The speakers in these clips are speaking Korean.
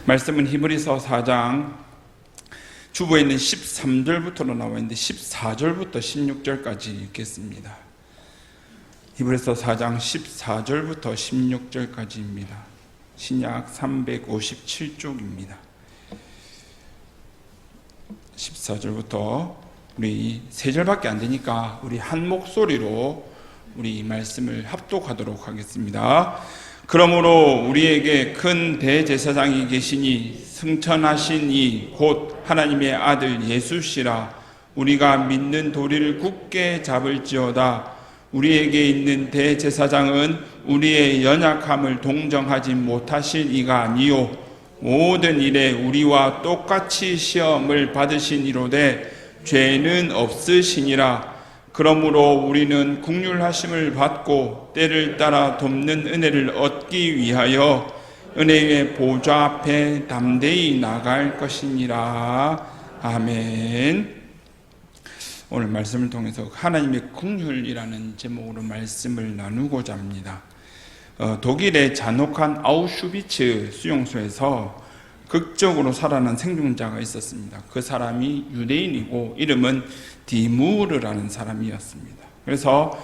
말씀은 히브리서 4장 주보에는 13절부터로 나와 있는데 14절부터 16절까지 읽겠습니다. 히브리서 4장 14절부터 16절까지입니다. 신약 357쪽입니다. 14절부터 우리 3절밖에 안 되니까 우리 한 목소리로 우리 이 말씀을 합독하도록 하겠습니다. 그러므로 우리에게 큰 대제사장이 계시니 승천하신 이 곧 하나님의 아들 예수시라. 우리가 믿는 도리를 굳게 잡을지어다. 우리에게 있는 대제사장은 우리의 연약함을 동정하지 못하실 이가 아니요 모든 일에 우리와 똑같이 시험을 받으신 이로되 죄는 없으시니라. 그러므로 우리는 긍휼하심을 받고 때를 따라 돕는 은혜를 얻기 위하여 은혜의 보좌 앞에 담대히 나갈 것이니라. 아멘. 오늘 말씀을 통해서 하나님의 긍휼이라는 제목으로 말씀을 나누고자 합니다. 독일의 잔혹한 아우슈비츠 수용소에서 극적으로 살아난 생존자가 있었습니다. 그 사람이 유대인이고 이름은 디무르라는 사람이었습니다. 그래서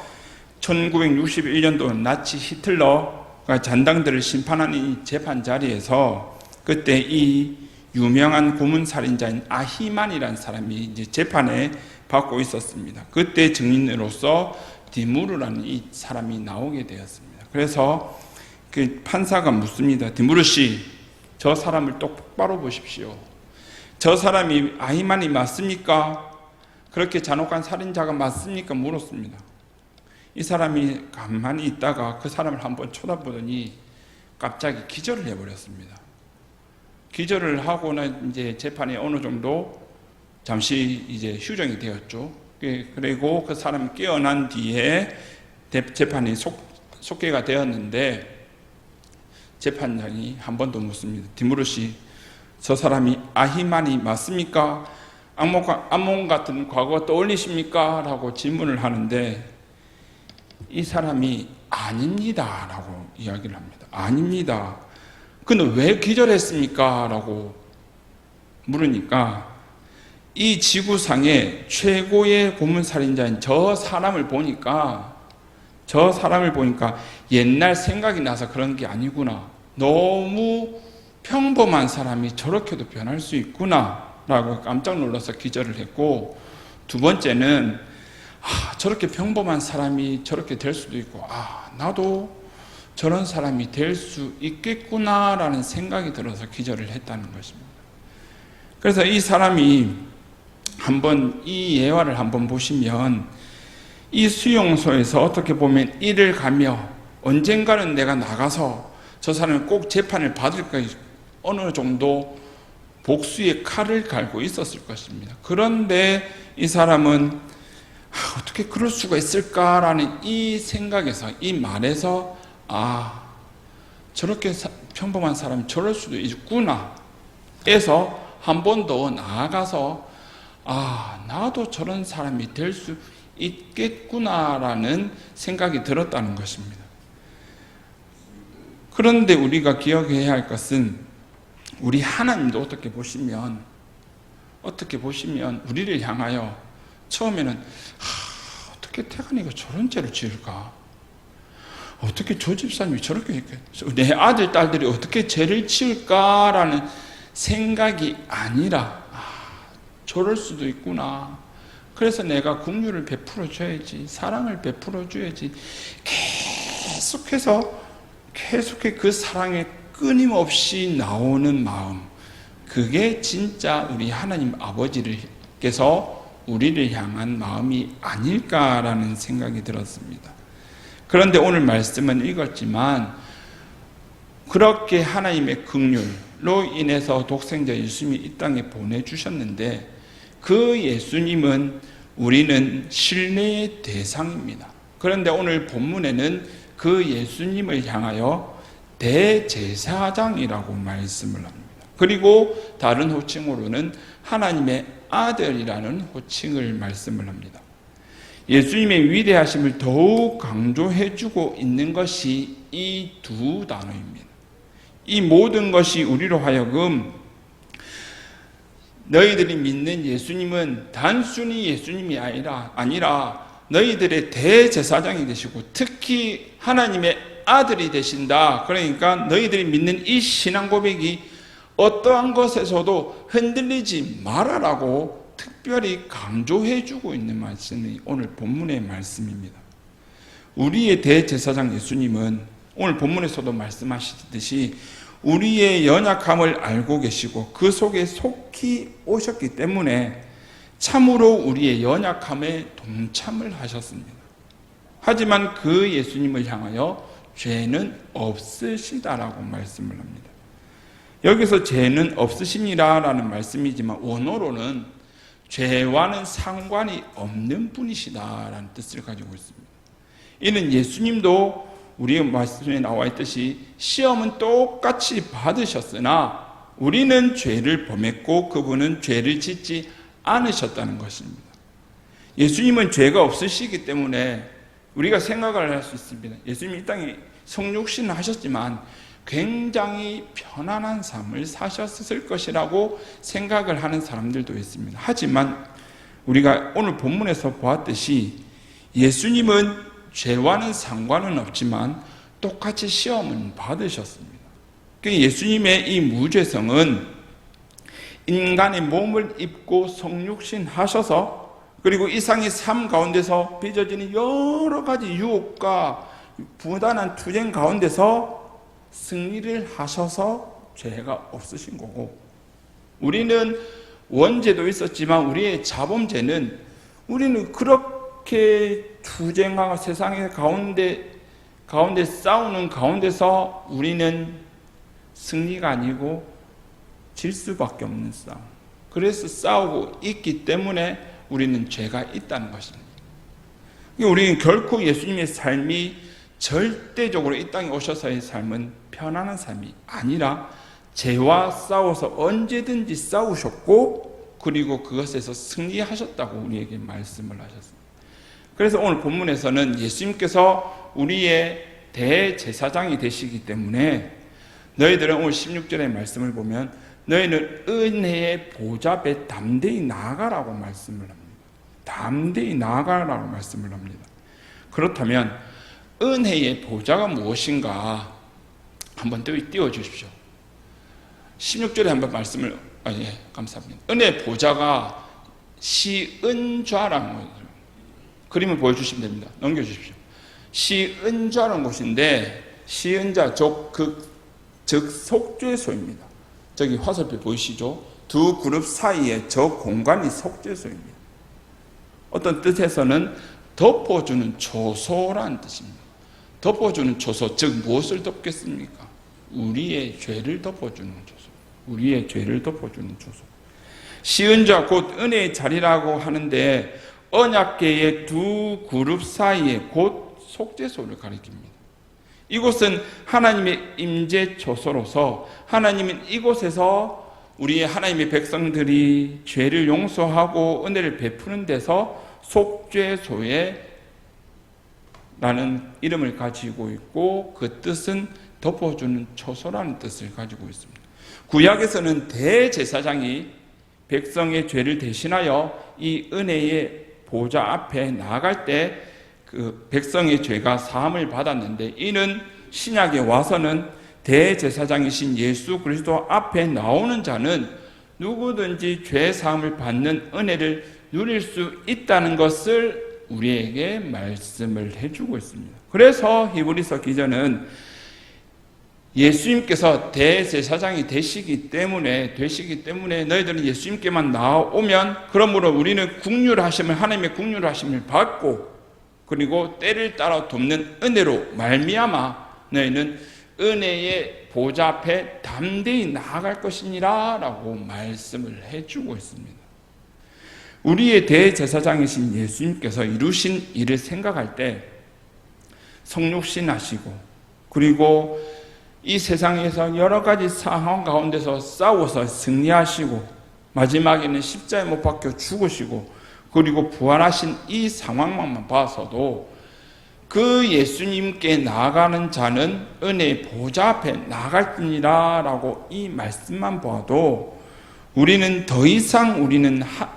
1961년도 나치 히틀러가 잔당들을 심판하는 이 재판 자리에서 그때 이 유명한 고문살인자인 아히만이라는 사람이 이제 재판에 받고 있었습니다. 그때 증인으로서 디무르라는 이 사람이 나오게 되었습니다. 그래서 그 판사가 묻습니다. 디무르 씨, 저 사람을 똑바로 보십시오. 저 사람이 아히만이 맞습니까? 그렇게 잔혹한 살인자가 맞습니까? 물었습니다. 이 사람이 가만히 있다가 그 사람을 한번 쳐다보더니 갑자기 기절을 해버렸습니다. 기절을 하고는 이제 재판이 어느 정도 잠시 이제 휴정이 되었죠. 그리고 그 사람이 깨어난 뒤에 재판이 속개가 되었는데 재판장이 한 번 더 묻습니다. 디무르 씨, 저 사람이 아히만이 맞습니까? 암몬 같은 과거 떠올리십니까? 라고 질문을 하는데 이 사람이 아닙니다 라고 이야기를 합니다. 아닙니다. 그는 왜 기절했습니까? 라고 물으니까 이 지구상의 최고의 고문살인자인 저 사람을 보니까 옛날 생각이 나서 그런 게 아니구나. 너무 평범한 사람이 저렇게도 변할 수 있구나 라고 깜짝 놀라서 기절을 했고, 두 번째는 저렇게 평범한 사람이 저렇게 될 수도 있고 나도 저런 사람이 될 수 있겠구나 라는 생각이 들어서 기절을 했다는 것입니다. 그래서 이 사람이 한번 이 예화를 한번 보시면 이 수용소에서 어떻게 보면 일을 가며 언젠가는 내가 나가서 저 사람이 꼭 재판을 받을까 어느 정도 복수의 칼을 갈고 있었을 것입니다. 그런데 이 사람은 어떻게 그럴 수가 있을까라는 이 생각에서, 이 말에서 저렇게 평범한 사람이 저럴 수도 있구나 에서 한 번 더 나아가서 나도 저런 사람이 될 수 있겠구나라는 생각이 들었다는 것입니다. 그런데 우리가 기억해야 할 것은 우리 하나님도 어떻게 보시면 우리를 향하여 처음에는 어떻게 태관이가 저런 죄를 지을까? 어떻게 저 집사님이 저렇게 했겠어? 내 아들, 딸들이 어떻게 죄를 지을까라는 생각이 아니라 저럴 수도 있구나. 그래서 내가 긍휼을 베풀어 줘야지, 사랑을 베풀어 줘야지. 계속해 그 사랑에 끊임없이 나오는 마음, 그게 진짜 우리 하나님 아버지께서 우리를 향한 마음이 아닐까라는 생각이 들었습니다. 그런데 오늘 말씀은 읽었지만 그렇게 하나님의 긍휼로 인해서 독생자 예수님이 이 땅에 보내주셨는데 그 예수님은 우리는 신뢰의 대상입니다. 그런데 오늘 본문에는 그 예수님을 향하여 대제사장이라고 말씀을 합니다. 그리고 다른 호칭으로는 하나님의 아들이라는 호칭을 말씀을 합니다. 예수님의 위대하심을 더욱 강조해주고 있는 것이 이 두 단어입니다. 이 모든 것이 우리로 하여금 너희들이 믿는 예수님은 단순히 예수님이 아니라 너희들의 대제사장이 되시고 특히 하나님의 아들이 되신다. 그러니까 너희들이 믿는 이 신앙 고백이 어떠한 것에서도 흔들리지 말아라고 특별히 강조해 주고 있는 말씀이 오늘 본문의 말씀입니다. 우리의 대제사장 예수님은 오늘 본문에서도 말씀하시듯이 우리의 연약함을 알고 계시고 그 속에 속히 오셨기 때문에 참으로 우리의 연약함에 동참을 하셨습니다. 하지만 그 예수님을 향하여 죄는 없으시다라고 말씀을 합니다. 여기서 죄는 없으시니라라는 말씀이지만 원어로는 죄와는 상관이 없는 분이시다라는 뜻을 가지고 있습니다. 이는 예수님도 우리의 말씀에 나와 있듯이 시험은 똑같이 받으셨으나 우리는 죄를 범했고 그분은 죄를 짓지 않으셨다는 것입니다. 예수님은 죄가 없으시기 때문에 우리가 생각을 할 수 있습니다. 예수님이 이 땅에 성육신을 하셨지만 굉장히 편안한 삶을 사셨을 것이라고 생각을 하는 사람들도 있습니다. 하지만 우리가 오늘 본문에서 보았듯이 예수님은 죄와는 상관은 없지만 똑같이 시험은 받으셨습니다. 예수님의 이 무죄성은 인간의 몸을 입고 성육신 하셔서 그리고 이 상의 삶 가운데서 빚어지는 여러 가지 유혹과 부단한 투쟁 가운데서 승리를 하셔서 죄가 없으신 거고, 우리는 원죄도 있었지만 우리의 자범죄는 우리는 그렇게 투쟁하고 세상의 가운데 싸우는 가운데서 우리는 승리가 아니고 질 수밖에 없는 싸움. 그래서 싸우고 있기 때문에 우리는 죄가 있다는 것입니다. 우리는 결코 예수님의 삶이 절대적으로 이 땅에 오셔서의 삶은 편안한 삶이 아니라 죄와 싸워서 언제든지 싸우셨고 그리고 그것에서 승리하셨다고 우리에게 말씀을 하셨습니다. 그래서 오늘 본문에서는 예수님께서 우리의 대제사장이 되시기 때문에 너희들은 오늘 16절의 말씀을 보면 너희는 은혜의 보좌 앞에 담대히 나아가라고 말씀을 합니다. 담대히 나아가라고 말씀을 합니다. 그렇다면 은혜의 보좌가 무엇인가 한번 띄워주십시오. 16절에 한번 말씀을 감사합니다. 은혜의 보좌가 시은좌라는 거예요. 그림을 보여주시면 됩니다. 넘겨주십시오. 시은좌라는 곳인데 시은좌 즉 속죄소입니다. 저기 화살표 보이시죠? 두 그룹 사이에 저 공간이 속죄소입니다. 어떤 뜻에서는 덮어주는 초소라는 뜻입니다. 덮어주는 초소, 즉 무엇을 덮겠습니까? 우리의 죄를 덮어주는 초소. 우리의 죄를 덮어주는 초소. 시은좌 곧 은혜의 자리라고 하는데 언약궤의 두 그룹 사이에 곧 속죄소를 가리킵니다. 이곳은 하나님의 임재 초소로서 하나님은 이곳에서 우리 하나님의 백성들이 죄를 용서하고 은혜를 베푸는 데서 속죄소에 라는 이름을 가지고 있고 그 뜻은 덮어주는 초소라는 뜻을 가지고 있습니다. 구약에서는 대제사장이 백성의 죄를 대신하여 이 은혜의 보좌 앞에 나아갈 때 그 백성의 죄가 사함을 받았는데, 이는 신약에 와서는 대제사장이신 예수 그리스도 앞에 나오는 자는 누구든지 죄 사함을 받는 은혜를 누릴 수 있다는 것을 우리에게 말씀을 해주고 있습니다. 그래서 히브리서 기자는 예수님께서 대제사장이 되시기 때문에 너희들은 예수님께만 나오면 그러므로 우리는 하나님의 국률하심을 받고 그리고 때를 따라 돕는 은혜로 말미암아 너희는 은혜의 보좌 앞에 담대히 나아갈 것이니라 라고 말씀을 해주고 있습니다. 우리의 대제사장이신 예수님께서 이루신 일을 생각할 때 성육신 하시고 그리고 이 세상에서 여러 가지 상황 가운데서 싸워서 승리하시고 마지막에는 십자가에 못 박혀 죽으시고 그리고 부활하신 이 상황만 봐서도 그 예수님께 나아가는 자는 은혜의 보좌 앞에 나아갈지니라 라고 이 말씀만 보아도 우리는 더 이상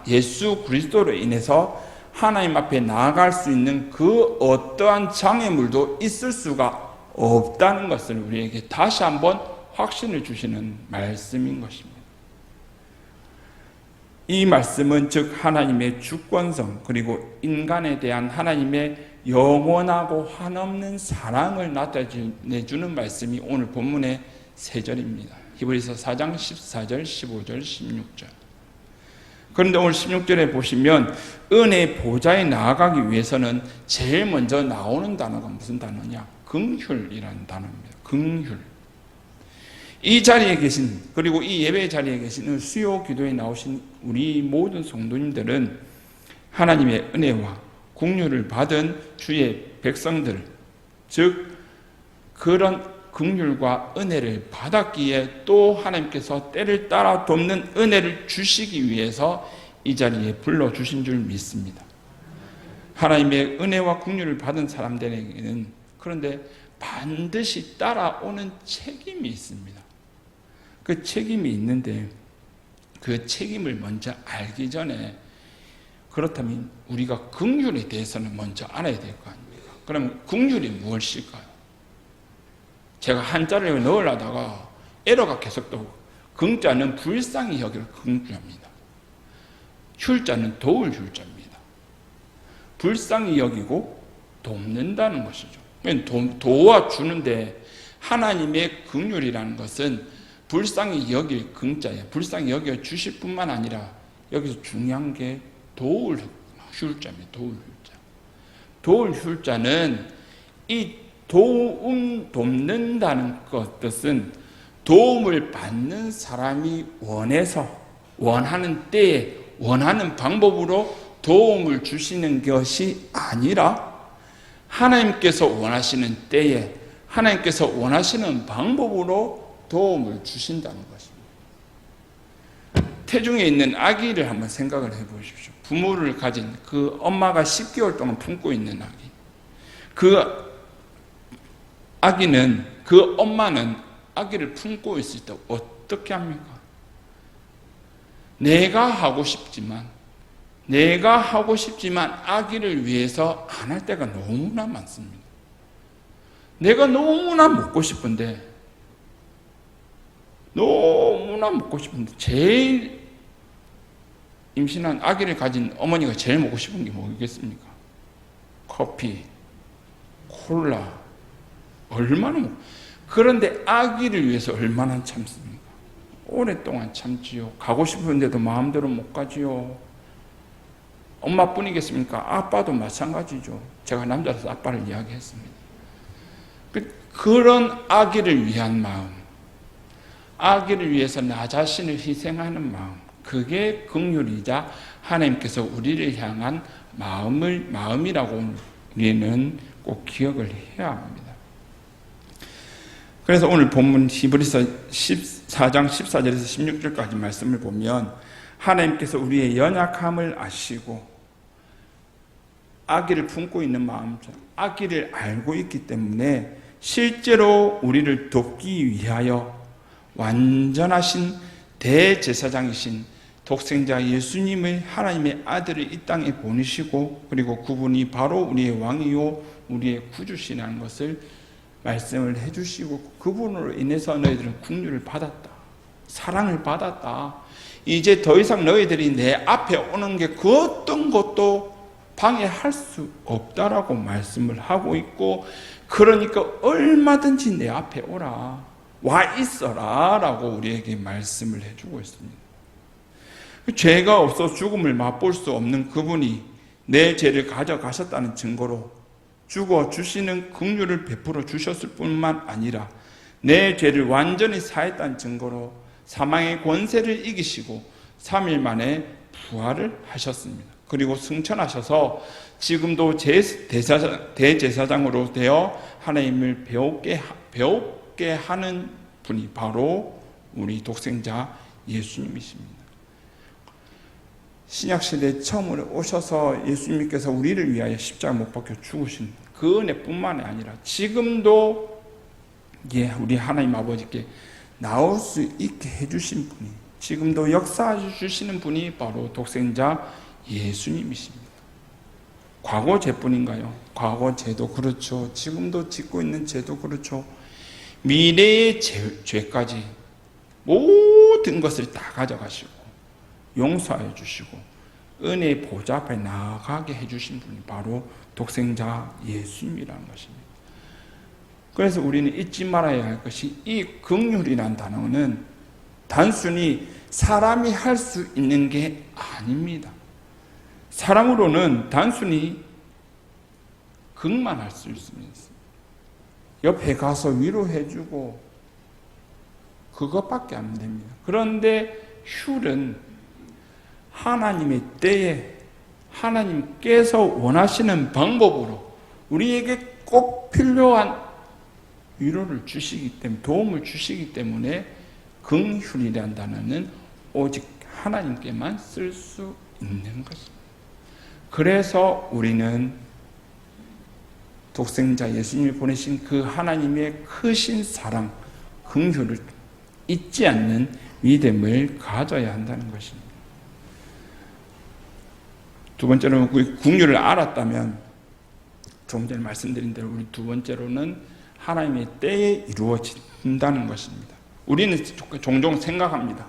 예수 그리스도로 인해서 하나님 앞에 나아갈 수 있는 그 어떠한 장애물도 있을 수가 없다는 것을 우리에게 다시 한번 확신을 주시는 말씀인 것입니다. 이 말씀은 즉 하나님의 주권성 그리고 인간에 대한 하나님의 영원하고 한없는 사랑을 나타내주는 말씀이 오늘 본문의 세 절입니다. 히브리서 4장 14절, 15절, 16절. 그런데 오늘 16절에 보시면 은혜의 보좌에 나아가기 위해서는 제일 먼저 나오는 단어가 무슨 단어냐? 긍휼이라는 단어입니다. 긍휼. 이 자리에 계신, 그리고 이 예배 자리에 계신 수요 기도에 나오신 우리 모든 성도님들은 하나님의 은혜와 긍휼을 받은 주의 백성들, 즉 그런 긍휼과 은혜를 받았기에 또 하나님께서 때를 따라 돕는 은혜를 주시기 위해서 이 자리에 불러주신 줄 믿습니다. 하나님의 은혜와 긍휼을 받은 사람들에게는 그런데 반드시 따라오는 책임이 있습니다. 그 책임이 있는데 그 책임을 먼저 알기 전에 그렇다면 우리가 긍휼에 대해서는 먼저 알아야 될 거 아닙니까? 그럼 긍휼이 무엇일까요? 제가 한자를 넣으려다가 에러가 계속 떠오고 긍자는 불쌍히 여길 긍자입니다. 휼자는 도울 휼자입니다. 불쌍히 여기고 돕는다는 것이죠. 도와주는데 하나님의 긍휼이라는 것은 불쌍히 여길 긍자예요. 불쌍히 여겨 주실 뿐만 아니라 여기서 중요한 게 도울 휼자입니다. 도울 휼자. 도울 휼자는 이 돕는다는 뜻은 도움을 받는 사람이 원하는 때에 원하는 방법으로 도움을 주시는 것이 아니라 하나님께서 원하시는 때에 하나님께서 원하시는 방법으로 도움을 주신다는 것입니다. 태중에 있는 아기를 한번 생각을 해보십시오. 부모를 가진 그 엄마가 10개월 동안 품고 있는 아기. 그 아기는, 그 엄마는 아기를 품고 있을 때 어떻게 합니까? 내가 하고 싶지만 아기를 위해서 안 할 때가 너무나 많습니다. 내가 너무나 먹고 싶은데 제일 임신한 아기를 가진 어머니가 제일 먹고 싶은 게 뭐겠습니까? 커피, 콜라, 그런데 아기를 위해서 얼마나 참습니까? 오랫동안 참지요. 가고 싶은데도 마음대로 못 가지요. 엄마뿐이겠습니까? 아빠도 마찬가지죠. 제가 남자라서 아빠를 이야기했습니다. 그런 아기를 위한 마음, 아기를 위해서 나 자신을 희생하는 마음, 그게 긍휼이자 하나님께서 우리를 향한 마음이라고 우리는 꼭 기억을 해야 합니다. 그래서 오늘 본문 히브리서 14장 14절에서 16절까지 말씀을 보면 하나님께서 우리의 연약함을 아시고 아기를 품고 있는 마음처럼 아기를 알고 있기 때문에 실제로 우리를 돕기 위하여 완전하신 대제사장이신 독생자 예수님을 하나님의 아들을 이 땅에 보내시고 그리고 그분이 바로 우리의 왕이요 우리의 구주시라는 것을 말씀을 해주시고 그분으로 인해서 너희들은 긍휼을 받았다. 사랑을 받았다. 이제 더 이상 너희들이 내 앞에 오는 게 그 어떤 것도 방해할 수 없다라고 말씀을 하고 있고 그러니까 얼마든지 내 앞에 오라. 와 있어라 라고 우리에게 말씀을 해주고 있습니다. 죄가 없어 죽음을 맛볼 수 없는 그분이 내 죄를 가져가셨다는 증거로 죽어주시는 긍휼을 베풀어 주셨을 뿐만 아니라 내 죄를 완전히 사했다는 증거로 사망의 권세를 이기시고 3일 만에 부활을 하셨습니다. 그리고 승천하셔서 지금도 대제사장으로 되어 하나님을 배우게 하는 분이 바로 우리 독생자 예수님이십니다. 신약시대에 처음으로 오셔서 예수님께서 우리를 위하여 십자가 못 박혀 죽으신 그 은혜뿐만이 아니라 지금도 우리 하나님 아버지께 나올 수 있게 해주신 분이, 지금도 역사해 주시는 분이 바로 독생자 예수님이십니다. 과거 죄뿐인가요? 과거 죄도 그렇죠. 지금도 짓고 있는 죄도 그렇죠. 미래의 죄까지 모든 것을 다 가져가시고 용서해 주시고 은혜의 보좌 앞에 나아가게 해주신 분이 바로 독생자 예수님이라는 것입니다. 그래서 우리는 잊지 말아야 할 것이, 이 긍휼이라는 단어는 단순히 사람이 할 수 있는 게 아닙니다. 사람으로는 단순히 긍만 할 수 있습니다. 옆에 가서 위로해주고 그것밖에 안 됩니다. 그런데 휼은 하나님의 때에 하나님께서 원하시는 방법으로 우리에게 꼭 필요한 위로를 주시기 때문에, 도움을 주시기 때문에 긍휼이라는 단어는 오직 하나님께만 쓸 수 있는 것입니다. 그래서 우리는 독생자 예수님이 보내신 그 하나님의 크신 사랑, 긍휼을 잊지 않는 믿음을 가져야 한다는 것입니다. 두 번째로는 그 긍휼을 알았다면, 조금 전에 말씀드린 대로 우리 두 번째로는 하나님의 때에 이루어진다는 것입니다. 우리는 종종 생각합니다.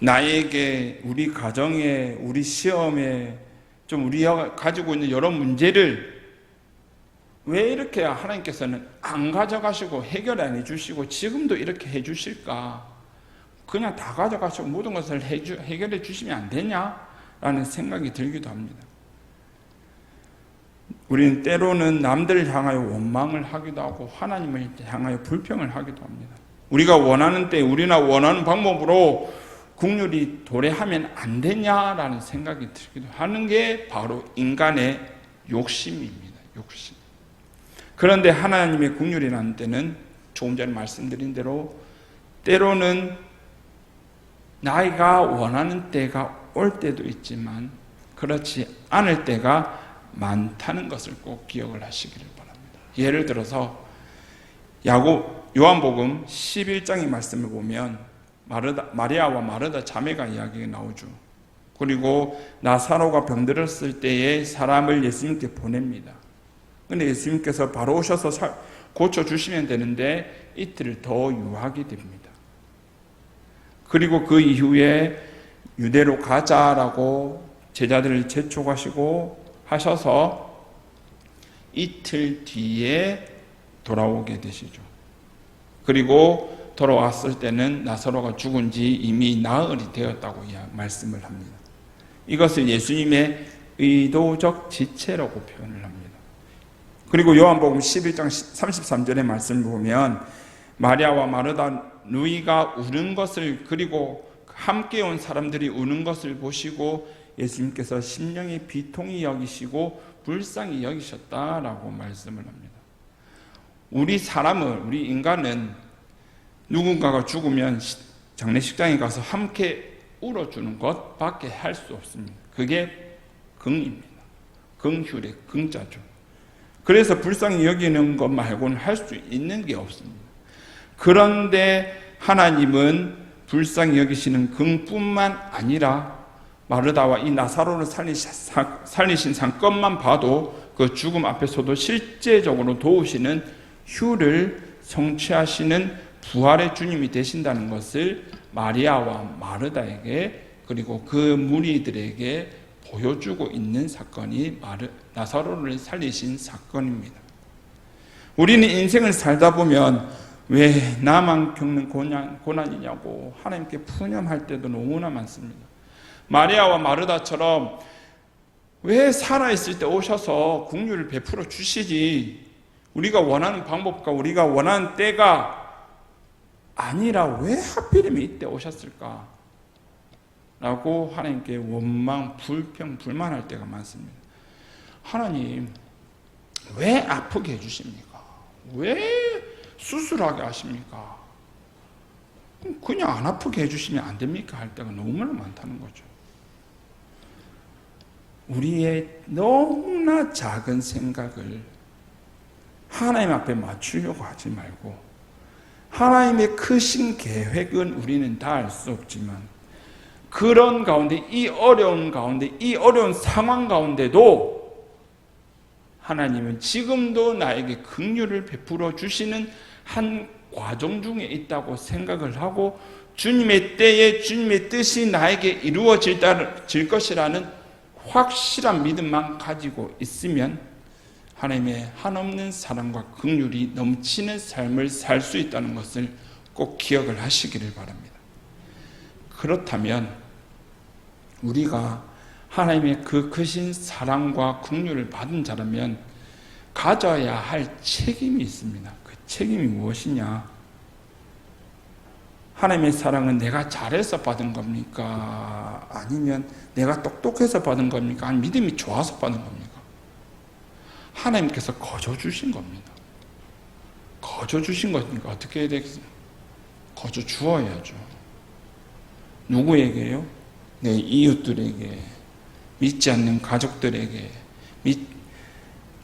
나에게, 우리 가정에, 우리 시험에, 좀 우리가 가지고 있는 여러 문제를 왜 이렇게 하나님께서는 안 가져가시고 해결 안 해주시고 지금도 이렇게 해주실까? 그냥 다 가져가시고 모든 것을 해결해 주시면 안 되냐? 라는 생각이 들기도 합니다. 우리는 때로는 남들을 향하여 원망을 하기도 하고 하나님을 향하여 불평을 하기도 합니다. 우리가 원하는 때, 우리나 원하는 방법으로 긍휼이 도래하면 안 되냐라는 생각이 들기도 하는 게 바로 인간의 욕심입니다. 욕심. 그런데 하나님의 긍휼이라는 때는 조금 전에 말씀드린 대로 때로는 나이가 원하는 때가 올 때도 있지만 그렇지 않을 때가 많다는 것을 꼭 기억을 하시기를 바랍니다. 예를 들어서 요한복음 11장의 말씀을 보면 마리아와 마르다 자매가 이야기가 나오죠. 그리고 나사로가 병들었을 때에 사람을 예수님께 보냅니다. 그런데 예수님께서 바로 오셔서 고쳐주시면 되는데 이틀을 더 유하게 됩니다. 그리고 그 이후에 유대로 가자라고 제자들을 재촉하시고 하셔서 이틀 뒤에 돌아오게 되시죠. 그리고 돌아왔을 때는 나사로가 죽은 지 이미 나흘이 되었다고 말씀을 합니다. 이것을 예수님의 의도적 지체라고 표현을 합니다. 그리고 요한복음 11장 33절의 말씀을 보면 마리아와 마르다 누이가 우는 것을, 그리고 함께 온 사람들이 우는 것을 보시고 예수님께서 심령의 비통히 여기시고 불쌍히 여기셨다라고 말씀을 합니다. 우리 인간은 누군가가 죽으면 장례식장에 가서 함께 울어주는 것밖에 할 수 없습니다. 그게 긍입니다. 긍휼의 긍자죠. 그래서 불쌍히 여기는 것 말고는 할 수 있는 게 없습니다. 그런데 하나님은 불쌍히 여기시는 긍뿐만 아니라 마르다와 이 나사로를 살리신 사건만 봐도 그 죽음 앞에서도 실제적으로 도우시는 휼을 성취하시는 부활의 주님이 되신다는 것을 마리아와 마르다에게, 그리고 그 무리들에게 보여주고 있는 사건이 나사로를 살리신 사건입니다. 우리는 인생을 살다 보면 왜 나만 겪는 고난이냐고 하나님께 푸념할 때도 너무나 많습니다. 마리아와 마르다처럼 왜 살아있을 때 오셔서 긍휼을 베풀어 주시지, 우리가 원하는 방법과 우리가 원하는 때가 아니라 왜 하필이면 이때 오셨을까? 라고 하나님께 원망, 불평, 불만할 때가 많습니다. 하나님, 왜 아프게 해주십니까? 왜 수술하게 하십니까? 그냥 안 아프게 해주시면 안 됩니까? 할 때가 너무나 많다는 거죠. 우리의 너무나 작은 생각을 하나님 앞에 맞추려고 하지 말고, 하나님의 크신 계획은 우리는 다 알 수 없지만 그런 가운데, 이 어려운 가운데, 이 어려운 상황 가운데도 하나님은 지금도 나에게 긍휼을 베풀어 주시는 한 과정 중에 있다고 생각을 하고, 주님의 때에 주님의 뜻이 나에게 이루어질 것이라는 확실한 믿음만 가지고 있으면 하나님의 한없는 사랑과 긍휼이 넘치는 삶을 살 수 있다는 것을 꼭 기억을 하시기를 바랍니다. 그렇다면 우리가 하나님의 그 크신 사랑과 긍휼을 받은 자라면 가져야 할 책임이 있습니다. 그 책임이 무엇이냐? 하나님의 사랑은 내가 잘해서 받은 겁니까? 아니면 내가 똑똑해서 받은 겁니까? 아니면 믿음이 좋아서 받은 겁니까? 하나님께서 거저 주신 겁니다. 거저 주신 거니까 어떻게 해야 되겠어요? 거저 주어야죠. 누구에게요? 내 이웃들에게, 믿지 않는 가족들에게,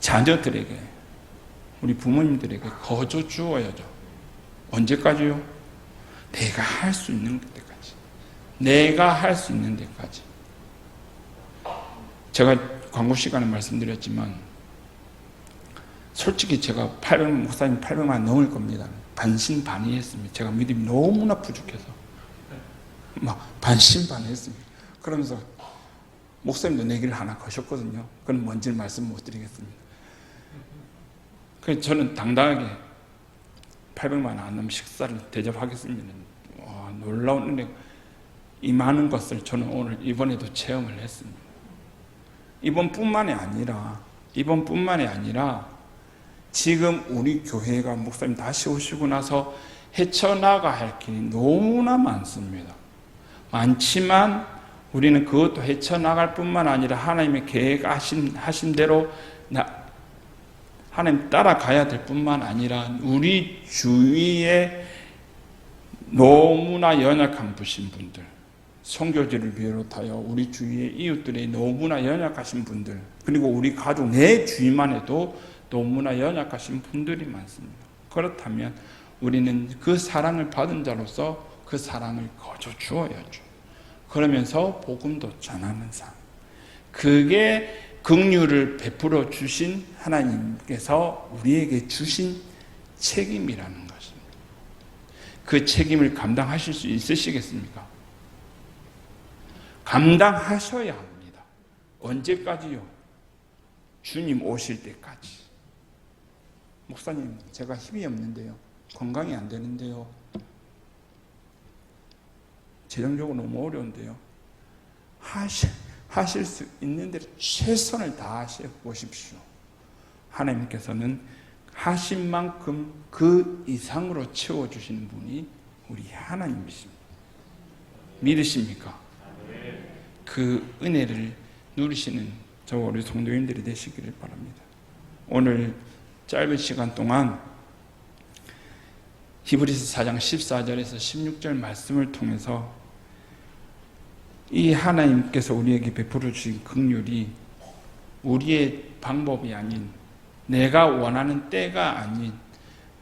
자녀들에게, 우리 부모님들에게 거저 주어야죠. 언제까지요? 내가 할 수 있는 데까지. 내가 할 수 있는 데까지. 제가 광고 시간에 말씀드렸지만 솔직히 제가 목사님 800만 넘을 겁니다. 반신반의했습니다. 제가 믿음이 너무나 부족해서 막 반신반의했습니다. 그러면서 목사님도 내기를 하나 거셨거든요. 그건 뭔지는 말씀 못 드리겠습니다. 그래서 저는 당당하게 800만 원 안 넘는 식사를 대접하겠습니다. 와, 놀라운 은혜, 이 많은 것을 저는 오늘 이번에도 체험을 했습니다. 이번뿐만이 아니라 지금 우리 교회가 목사님 다시 오시고 나서 헤쳐나가야 할 길이 너무나 많습니다. 많지만 우리는 그것도 헤쳐나갈 뿐만 아니라 하나님의 계획하신 대로 하나님 따라가야 될 뿐만 아니라 우리 주위에 너무나 연약한 분들, 선교지를 비롯하여 우리 주위의 이웃들의 너무나 연약하신 분들, 그리고 우리 가족, 내 주위만 해도 너무나 연약하신 분들이 많습니다. 그렇다면 우리는 그 사랑을 받은 자로서 그 사랑을 거저 주어야죠. 그러면서 복음도 전하는 삶. 그게 긍휼을 베풀어 주신 하나님께서 우리에게 주신 책임이라는 것입니다. 그 책임을 감당하실 수 있으시겠습니까? 감당하셔야 합니다. 언제까지요? 주님 오실 때까지. 목사님, 제가 힘이 없는데요. 건강이 안 되는데요. 재정적으로 너무 어려운데요. 하실 수 있는 대로 최선을 다하셔 보십시오. 하나님께서는 하신 만큼 그 이상으로 채워주시는 분이 우리 하나님이십니다. 믿으십니까? 그 은혜를 누리시는 저와 우리 성도님들이 되시기를 바랍니다. 오늘 짧은 시간 동안 히브리서 4장 14절에서 16절 말씀을 통해서 이 하나님께서 우리에게 베풀어 주신 긍휼이 우리의 방법이 아닌, 내가 원하는 때가 아닌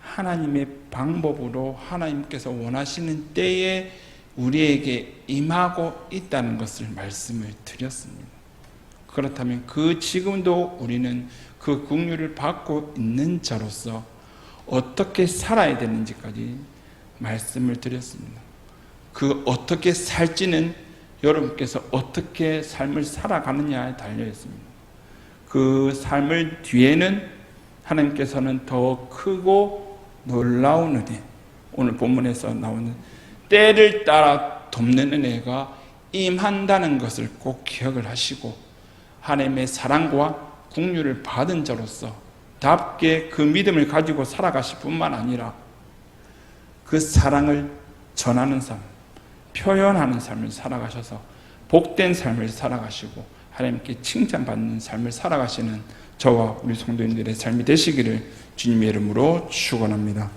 하나님의 방법으로 하나님께서 원하시는 때에 우리에게 임하고 있다는 것을 말씀을 드렸습니다. 그렇다면 지금도 우리는 그 긍휼을 받고 있는 자로서 어떻게 살아야 되는지까지 말씀을 드렸습니다. 그 어떻게 살지는 여러분께서 어떻게 삶을 살아가느냐에 달려 있습니다. 그 삶을 뒤에는 하나님께서는 더 크고 놀라운 은혜, 오늘 본문에서 나오는 때를 따라 돕는 은혜가 임한다는 것을 꼭 기억을 하시고, 하나님의 사랑과 긍휼을 받은 자로서 답게 그 믿음을 가지고 살아가실 뿐만 아니라 그 사랑을 전하는 삶, 표현하는 삶을 살아가셔서 복된 삶을 살아가시고 하나님께 칭찬받는 삶을 살아가시는 저와 우리 성도님들의 삶이 되시기를 주님의 이름으로 축원합니다.